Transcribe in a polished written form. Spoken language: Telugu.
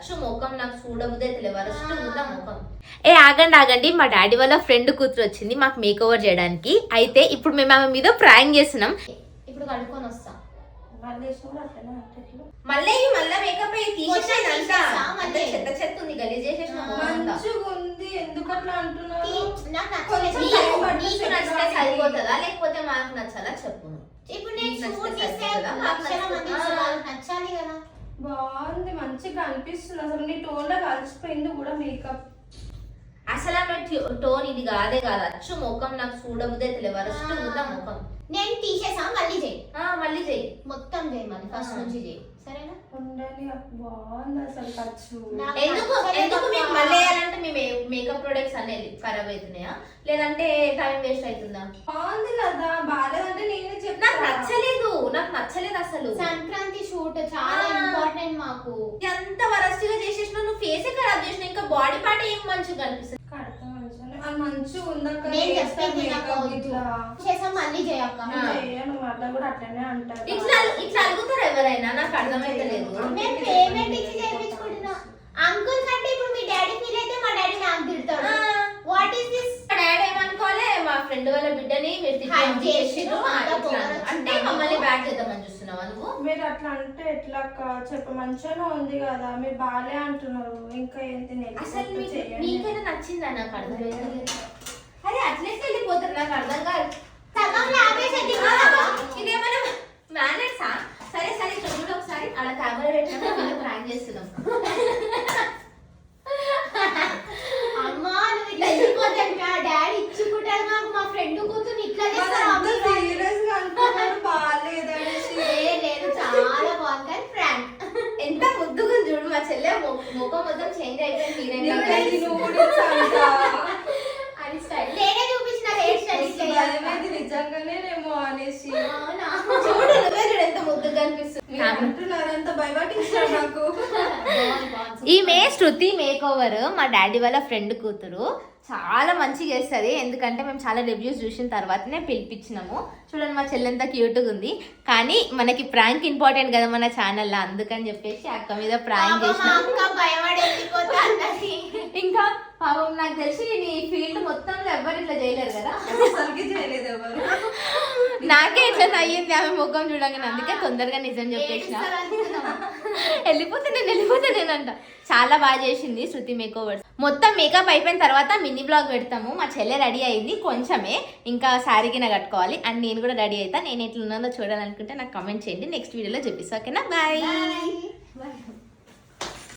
అచ్చు ముఖం నాకు చూడబుద్దే తెలియదు వరస్ట్ ఉందా ముఖం. ఆగండి మా డాడీ వాళ్ళ ఫ్రెండ్ కూతురు వచ్చింది మాకు మేక్ ఓవర్ చేయడానికి. అయితే ఇప్పుడు మేము ఆమె మీద ప్రాంక్ చేస్తున్నాం. ఇప్పుడు కడుక్కొని వస్తాం మళ్ళీ మేకప్ చెత్త చెత్త ఉంది గలీజ్ చేసేసిన సరిపోతుందా లేకపోతే మాకు నచ్చాలా చెప్పు. ఇప్పుడు నచ్చాలి కదా. బాగుంది మంచిగా అనిపిస్తుంది అసలు నీ టోన్ లో కలిసిపోయింది కూడా మేకప్. అసలు ఆమె టోన్ ఇది కాదే కాదు అచ్చు ముఖం నాకు చూడబుద్దే తెలియదు వరస్ట్ ఉందా ముఖం. నేను తీసేసా మళ్ళీ చెయ్యి మొత్తం చేయి మళ్ళీ ఫస్ట్ నుంచి చేయి సరేనా. బాగుంది అసలు ఖర్చు. ఎందుకు మీకు మళ్ళీ వేయాలంటే మీ మేకప్ ప్రొడక్ట్స్ అనేది ఖరాబ్ అవుతున్నాయా లేదంటే టైం వేస్ట్ అవుతుందా. బాగుంది కదా బాగాలేదంటే నేనే చెప్తా. నాకు నచ్చలేదు అసలు. సంక్రాంతి షూట్ చాలా ఇంపార్టెంట్ మాకు. ఎంత వరస్ట్ గా చేసేసిన నువ్వు ఫేస్ ఖరాబ్ చేసిన ఇంకా బాడీ పార్ట్ ఏం మంచిగా కనిపిస్తుంది. మంచిగా ఉందక్క మళ్ళీ చేయక్క అట్లా కూడా అట్లనే అంటారు. ఇట్లా అడుగుతారు ఎవరైనా నాకు అర్థమైతలేదు. మేము పేమెంట్ ఇచ్చి చేయించుకుంటున్నాం అంకుల్ కంటే ఇప్పుడు మీ డాడీ ఫీల్ అయితే మా డాడీ నాకు తిడతాడు. What is this. మా డాడీ ఏమనుకోలే మా ఫ్రెండ్ వాళ్ళ బిడ్డని మీరు అంటే మమ్మల్ని బ్యాక్ చేద్దామని చూస్తున్నావా నువ్వు. మీరు అట్లా అంటే ఎట్లా చెప్ప మంచిగానే ఉంది కదా మీరు బాగాలే అంటున్నారు ఇంకా ఏంటి. అసలు మీకైనా నచ్చిందా నాకు అర్థమైంది. అరే అట్లే వెళ్ళిపోతారు నాకు అర్థం కాదు. ఇదేమైనా మేనేజ్సా. సరే చూడు ఒకసారి అలా కెమెరా పెట్టినా ప్రాంక్ చేస్తున్నాం. అమ్మా నువ్వు ఇట్లా వెళ్ళిపోతాను మా డాడీ ఇచ్చుకుంటారు నాకు మా ఫ్రెండ్ కూతురు ఇట్లా లేదు చాలా బాగుంది ఫ్రాంక్. ఎంత ముద్దుగా చూడు మా చెల్లె ముఖం మొత్తం చేంజ్ అయిపోయింది. అది స్టైల్ నేనే చూపించిన హెయిర్ స్టైల్ నిజంగానేమో అనేసి చూడు ఎంత ముద్దుగా అనిపిస్తుంది. ఈమె శృతి మేక్ ఓవర్ మా డాడీ వాళ్ళ ఫ్రెండ్ కూతురు చాలా మంచిగా చేస్తుంది. ఎందుకంటే మేము చాలా రివ్యూస్ చూసిన తర్వాతనే పిలిపించినాము. చూడండి మా చెల్లెంత క్యూట్గా ఉంది. కానీ మనకి ప్రాంక్ ఇంపార్టెంట్ కదా మన ఛానల్లో అందుకని చెప్పేసి అక్క మీద ప్రాంక్ చేసినాం. ఇంకా పాపం నాకు తెలిసి నీ ఫీల్డ్ మొత్తంలో ఎవరు ఇట్లా చేయలేరు కదా. నాకే ఇట్లా అయ్యింది ఆమె ముఖం చూడగానే అందుకే తొందరగా నిజం చెప్పేసిన. వెళ్ళిపోతానంట. చాలా బాగా చేసింది శృతి మేక్ ఓవర్స్. మొత్తం మేకప్ అయిపోయిన తర్వాత మినీ బ్లాగ్ పెడతాము. మా చెల్లె రెడీ అయింది కొంచెమే ఇంకా శారీకి నా కట్టుకోవాలి అండ్ నేను కూడా రెడీ అవుతా. నేను ఎట్లా ఉన్నదో చూడాలనుకుంటే నాకు కామెంట్ చేయండి నెక్స్ట్ వీడియోలో చూపిస్తా. ఓకేనా బాయ్.